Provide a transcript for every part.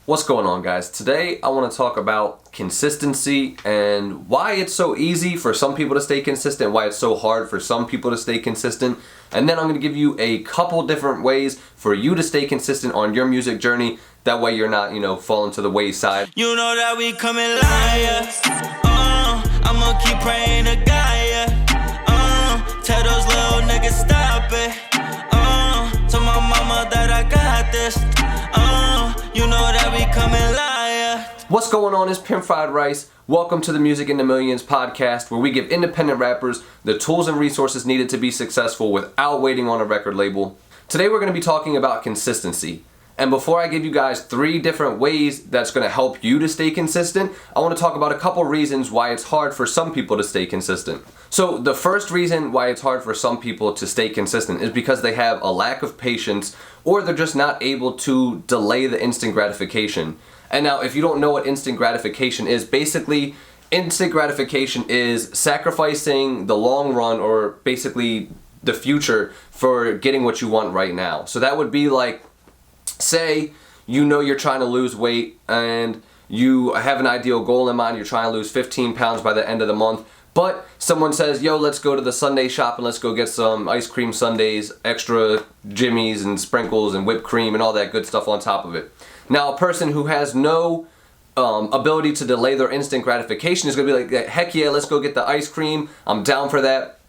What's going on, guys? Today I want to talk about consistency and why it's so easy for some people to stay consistent, why it's so hard for some people to stay consistent, and then I'm going to give you a couple different ways for you to stay consistent on your music journey. That way you're not, falling to the wayside. You know that we coming liars. I'ma keep praying to God, tell those little niggas stop it. Tell my mama that I got this. You know that we coming liar. What's going on? It's Pimp Fried Rice. Welcome to the Music into Millions podcast, where we give independent rappers the tools and resources needed to be successful without waiting on a record label. Today we're going to be talking about consistency. And before I give you guys 3 different ways that's going to help you to stay consistent, I want to talk about a couple reasons why it's hard for some people to stay consistent. So the first reason why it's hard for some people to stay consistent is because they have a lack of patience, or they're just not able to delay the instant gratification. And now, if you don't know what instant gratification is, basically instant gratification is sacrificing the long run, or basically the future, for getting what you want right now. So that would be like, say you're trying to lose weight and you have an ideal goal in mind. You're trying to lose 15 pounds by the end of the month, but someone says, yo, let's go to the sundae shop and let's go get some ice cream sundaes, extra jimmies and sprinkles and whipped cream and all that good stuff on top of it. Now, a person who has no ability to delay their instant gratification is going to be like, heck yeah, let's go get the ice cream, I'm down for that.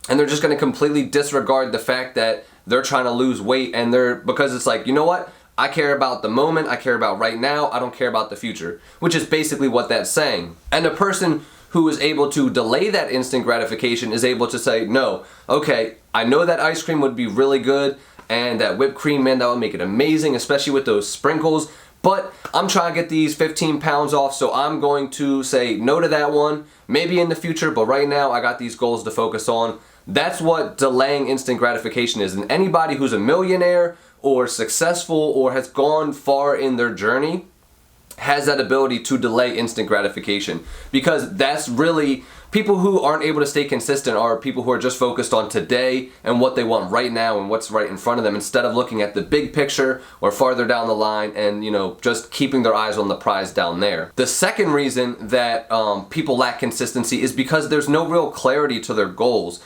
And they're just going to completely disregard the fact that they're trying to lose weight, and because it's like, you know what? I care about the moment, I care about right now, I don't care about the future, which is basically what that's saying. And a person who is able to delay that instant gratification is able to say, no, okay, I know that ice cream would be really good, and that whipped cream, man, that would make it amazing, especially with those sprinkles, but I'm trying to get these 15 pounds off, so I'm going to say no to that one, maybe in the future, but right now I got these goals to focus on. That's what delaying instant gratification is. And anybody who's a millionaire or successful or has gone far in their journey has that ability to delay instant gratification, because that's really, people who aren't able to stay consistent are people who are just focused on today and what they want right now and what's right in front of them, instead of looking at the big picture or farther down the line and just keeping their eyes on the prize down there. The second reason that people lack consistency is because there's no real clarity to their goals.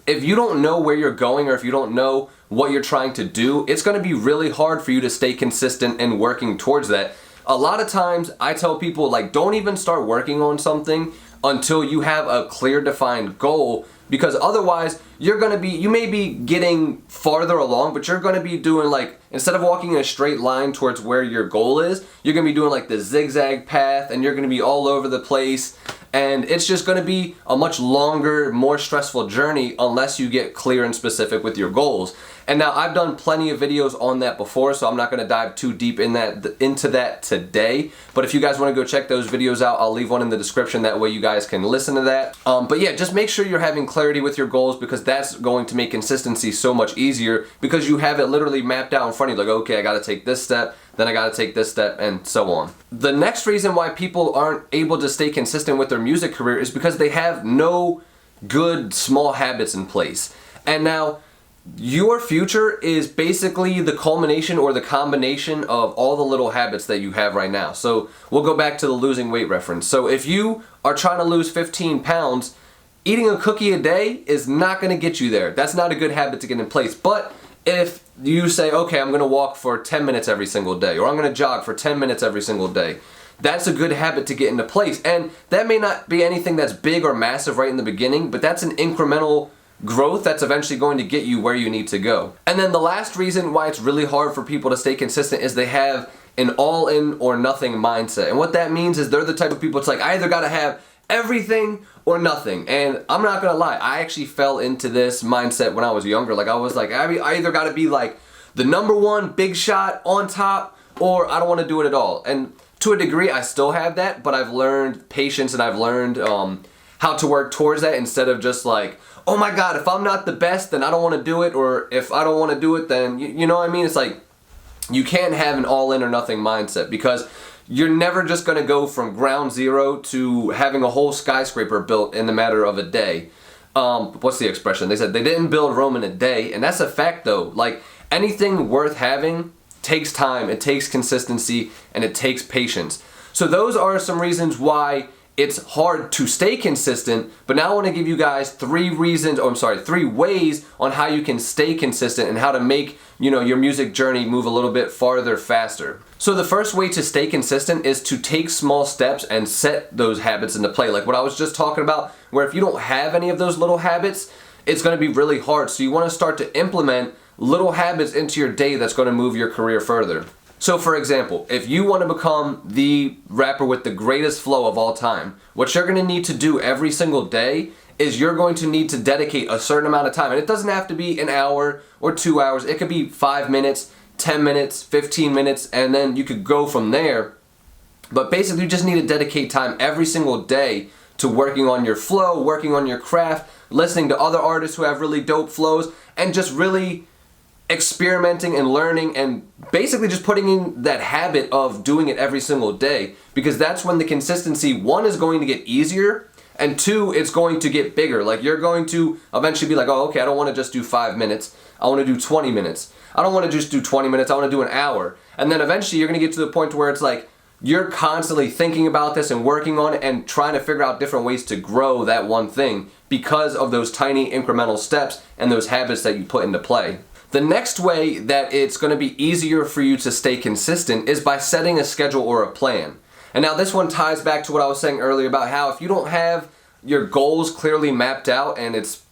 If you don't know where you're going, or if you don't know what you're trying to do, it's going to be really hard for you to stay consistent and working towards that. A lot of times I tell people, don't even start working on something until you have a clear defined goal, because otherwise you may be getting farther along, but you're going to be doing instead of walking in a straight line towards where your goal is, you're going to be doing the zigzag path, and you're going to be all over the place. And it's just going to be a much longer, more stressful journey unless you get clear and specific with your goals. And now, I've done plenty of videos on that before, so I'm not going to dive too deep into that today. But if you guys want to go check those videos out, I'll leave one in the description. That way you guys can listen to that. But yeah, just make sure you're having clarity with your goals, because that's going to make consistency so much easier, because you have it literally mapped out in front of you. Okay, I got to take this step, then I got to take this step, and so on. The next reason why people aren't able to stay consistent with their music career is because they have no good small habits in place. And now, your future is basically the culmination or the combination of all the little habits that you have right now. So we'll go back to the losing weight reference. So if you are trying to lose 15 pounds, eating a cookie a day is not going to get you there. That's not a good habit to get in place. But if you say, okay, I'm going to walk for 10 minutes every single day, or I'm going to jog for 10 minutes every single day, that's a good habit to get into place. And that may not be anything that's big or massive right in the beginning, but that's an incremental growth that's eventually going to get you where you need to go. And then the last reason why it's really hard for people to stay consistent is they have an all-in or nothing mindset. And what that means is they're the type of people, it's I either got to have everything or nothing. And I'm not gonna lie, I actually fell into this mindset when I was younger. I was I either gotta be the number one big shot on top, or I don't want to do it at all. And to a degree I still have that, but I've learned patience, and I've learned how to work towards that, instead of just oh my god, if I'm not the best, then I don't want to do it, or if I don't want to do it, then you know what I mean? It's you can't have an all in or nothing mindset, because you're never just going to go from ground zero to having a whole skyscraper built in the matter of a day. What's the expression? They said they didn't build Rome in a day, and that's a fact though. Anything worth having takes time, it takes consistency, and it takes patience. So those are some reasons why it's hard to stay consistent, but now I want to give you guys 3 ways on how you can stay consistent and how to make, your music journey move a little bit farther faster. So the first way to stay consistent is to take small steps and set those habits into play. Like what I was just talking about, where if you don't have any of those little habits, it's going to be really hard. So you want to start to implement little habits into your day that's going to move your career further. So for example, if you want to become the rapper with the greatest flow of all time, what you're going to need to do every single day is you're going to need to dedicate a certain amount of time. And it doesn't have to be an hour or 2 hours. It could be 5 minutes, 10 minutes, 15 minutes, and then you could go from there. But basically you just need to dedicate time every single day to working on your flow, working on your craft, listening to other artists who have really dope flows, and just really experimenting and learning and basically just putting in that habit of doing it every single day, because that's when the consistency, 1, is going to get easier, and 2, it's going to get bigger. Like you're going to eventually be like, oh, okay, I don't want to just do 5 minutes. I want to do 20 minutes. I don't want to just do 20 minutes. I want to do an hour. And then eventually you're going to get to the point where it's like you're constantly thinking about this and working on it and trying to figure out different ways to grow that one thing because of those tiny incremental steps and those habits that you put into play. The next way that it's going to be easier for you to stay consistent is by setting a schedule or a plan. And now this one ties back to what I was saying earlier about how if you don't have your goals clearly mapped out and it's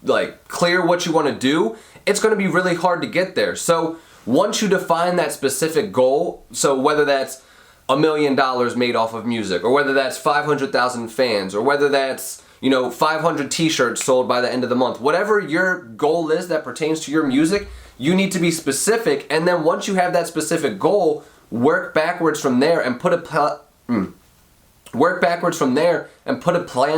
like clear what you want to do, it's going to be really hard to get there. So once you define that specific goal, so whether that's $1 million made off of music, or whether that's 500,000 fans, or whether that's 500 t-shirts sold by the end of the month. Whatever your goal is that pertains to your music, you need to be specific. And then once you have that specific goal, work backwards from there and put a plan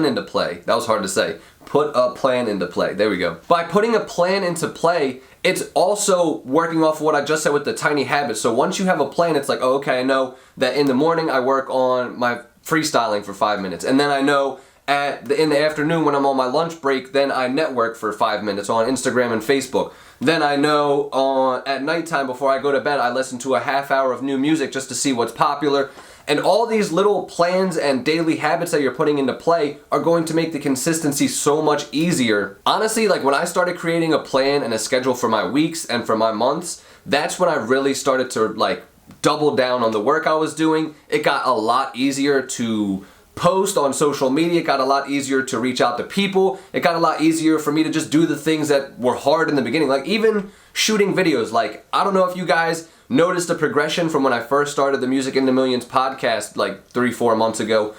into play. That was hard to say. Put a plan into play. There we go. By putting a plan into play, it's also working off of what I just said with the tiny habits. So once you have a plan, it's like, oh, okay, I know that in the morning I work on my freestyling for 5 minutes. And then I know in the afternoon when I'm on my lunch break, then I network for 5 minutes on Instagram and Facebook. Then I know at nighttime before I go to bed, I listen to a half hour of new music just to see what's popular. And all these little plans and daily habits that you're putting into play are going to make the consistency so much easier. Honestly, like when I started creating a plan and a schedule for my weeks and for my months, that's when I really started to like double down on the work I was doing. It got a lot easier to post on social media. It got a lot easier to reach out to people. It got a lot easier for me to just do the things that were hard in the beginning. Like even shooting videos. Like, I don't know if you guys noticed a progression from when I first started the Music into Millions podcast like 3-4 months ago.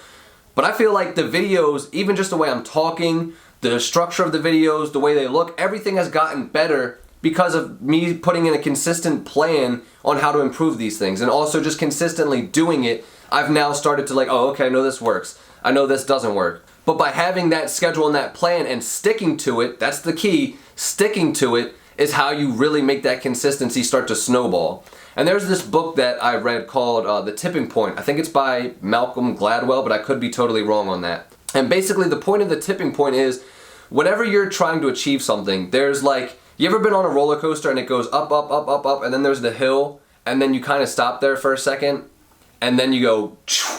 But I feel like the videos, even just the way I'm talking, the structure of the videos, the way they look, everything has gotten better because of me putting in a consistent plan on how to improve these things. And also just consistently doing it, I've now started to like, oh, okay, I know this works. I know this doesn't work. But by having that schedule and that plan and sticking to it, that's the key. Sticking to it is how you really make that consistency start to snowball. And there's this book that I read called The Tipping Point. I think it's by Malcolm Gladwell, but I could be totally wrong on that. And basically the point of the tipping point is whenever you're trying to achieve something, there's like, you ever been on a roller coaster and it goes up, up, up, up, up, and then there's the hill, and then you kind of stop there for a second, and then you go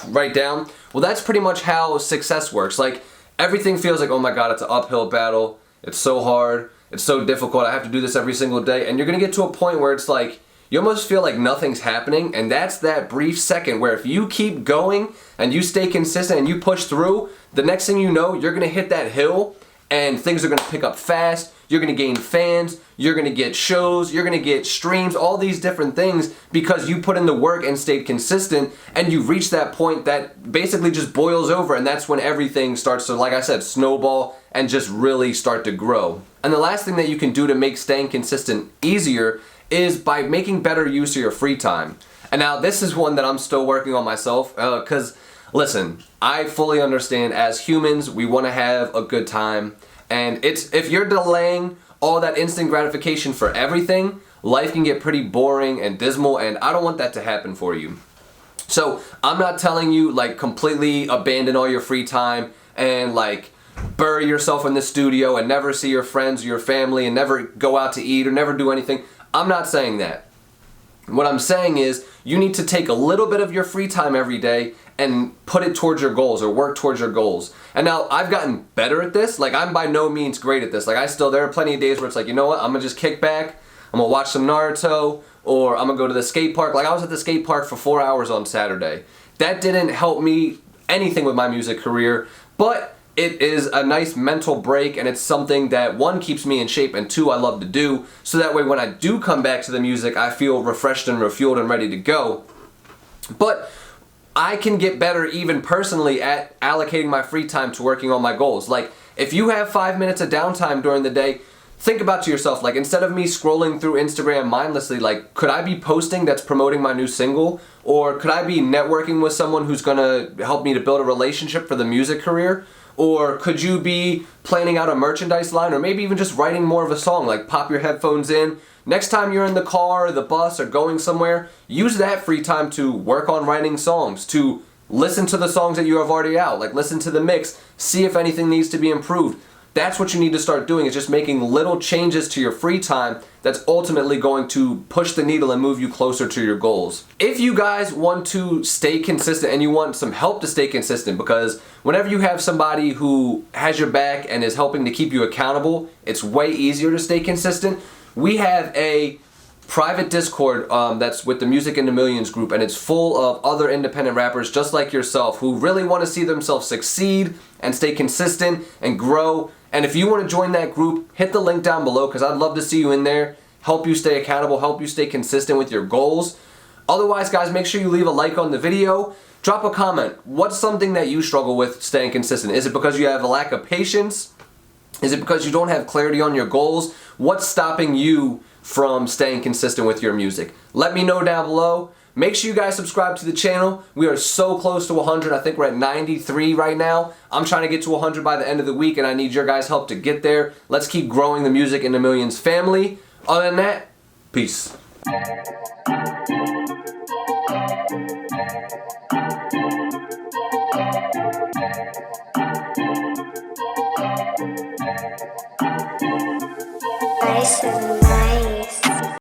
right down? Well, that's pretty much how success works. Like, everything feels like, oh my God, it's an uphill battle. It's so hard. It's so difficult. I have to do this every single day. And you're going to get to a point where it's like, you almost feel like nothing's happening. And that's that brief second where if you keep going and you stay consistent and you push through, the next thing you know, you're going to hit that hill and things are going to pick up fast. You're going to gain fans. You're going to get shows. You're going to get streams, all these different things because you put in the work and stayed consistent, and you reach that point that basically just boils over, and that's when everything starts to, like I said, snowball and just really start to grow. And the last thing that you can do to make staying consistent easier is by making better use of your free time. And now this is one that I'm still working on myself because, listen, I fully understand as humans, we want to have a good time. And if you're delaying all that instant gratification for everything, life can get pretty boring and dismal, and I don't want that to happen for you. So I'm not telling you like completely abandon all your free time and like bury yourself in the studio and never see your friends or your family and never go out to eat or never do anything. I'm not saying that. What I'm saying is you need to take a little bit of your free time every day and put it towards your goals or work towards your goals. And now I've gotten better at this. Like, I'm by no means great at this. Like, there are plenty of days where it's like, you know what, I'm gonna just kick back, I'm gonna watch some Naruto, or I'm gonna go to the skate park. Like, I was at the skate park for 4 hours on Saturday. That didn't help me anything with my music career, but it is a nice mental break, and it's something that, one, keeps me in shape, and two, I love to do, so that way when I do come back to the music, I feel refreshed and refueled and ready to go. But I can get better even personally at allocating my free time to working on my goals. Like, if you have 5 minutes of downtime during the day, think about to yourself, like, instead of me scrolling through Instagram mindlessly, like, could I be posting that's promoting my new single? Or could I be networking with someone who's gonna help me to build a relationship for the music career? Or could you be planning out a merchandise line, or maybe even just writing more of a song? Like, pop your headphones in. Next time you're in the car or the bus or going somewhere, use that free time to work on writing songs, to listen to the songs that you have already out. Like, listen to the mix, see if anything needs to be improved. That's what you need to start doing, is just making little changes to your free time that's ultimately going to push the needle and move you closer to your goals. If you guys want to stay consistent and you want some help to stay consistent, because whenever you have somebody who has your back and is helping to keep you accountable, it's way easier to stay consistent. We have a private Discord that's with the Music into Millions group, and it's full of other independent rappers just like yourself who really want to see themselves succeed and stay consistent and grow. And if you want to join that group, hit the link down below, because I'd love to see you in there, help you stay accountable, help you stay consistent with your goals. Otherwise, guys, make sure you leave a like on the video. Drop a comment. What's something that you struggle with staying consistent? Is it because you have a lack of patience? Is it because you don't have clarity on your goals? What's stopping you from staying consistent with your music? Let me know down below. Make sure you guys subscribe to the channel. We are so close to 100. I think we're at 93 right now. I'm trying to get to 100 by the end of the week, and I need your guys' help to get there. Let's keep growing the Music into Millions family. Other than that, peace. I